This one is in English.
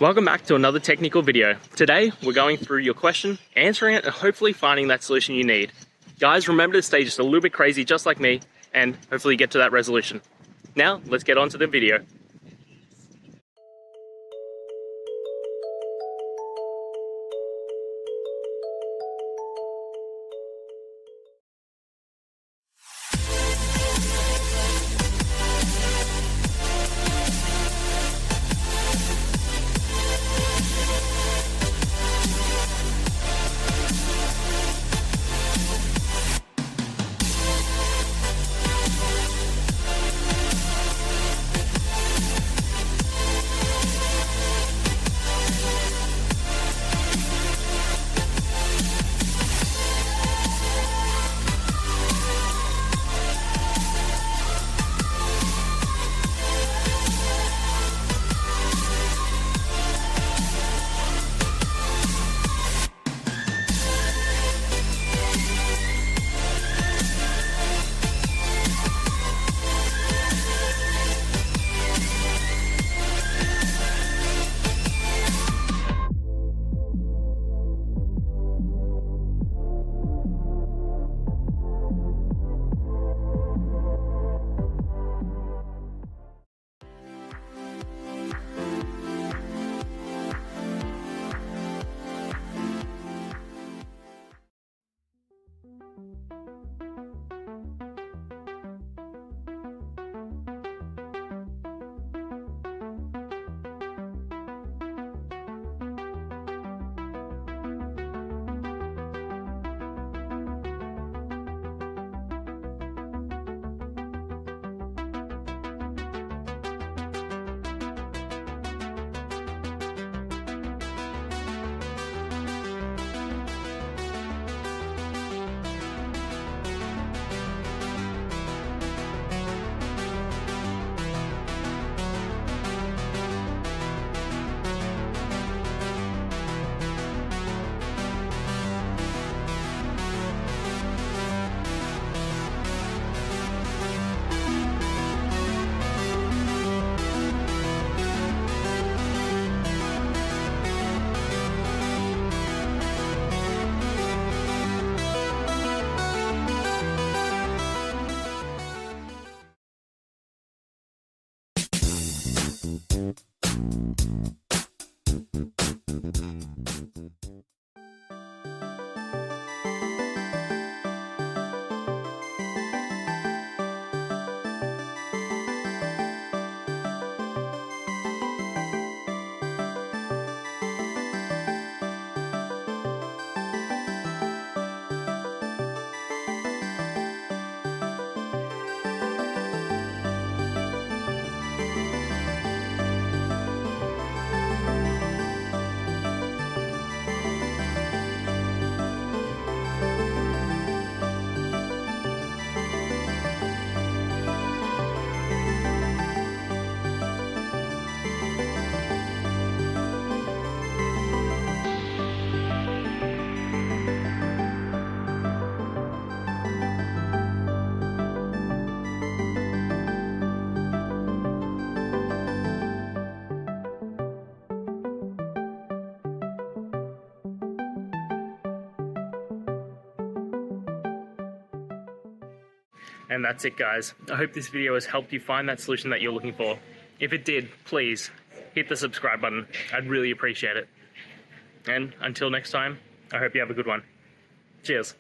Welcome back to another technical video. Today, we're going through your question, answering it, and hopefully finding that solution you need. Guys, remember to stay just a little bit crazy, just like me, and hopefully get to that resolution. Now, let's get on to the video. And that's it, guys. I hope this video has helped you find that solution that you're looking for. If it did, please hit the subscribe button. I'd really appreciate it. And until next time, I hope you have a good one. Cheers.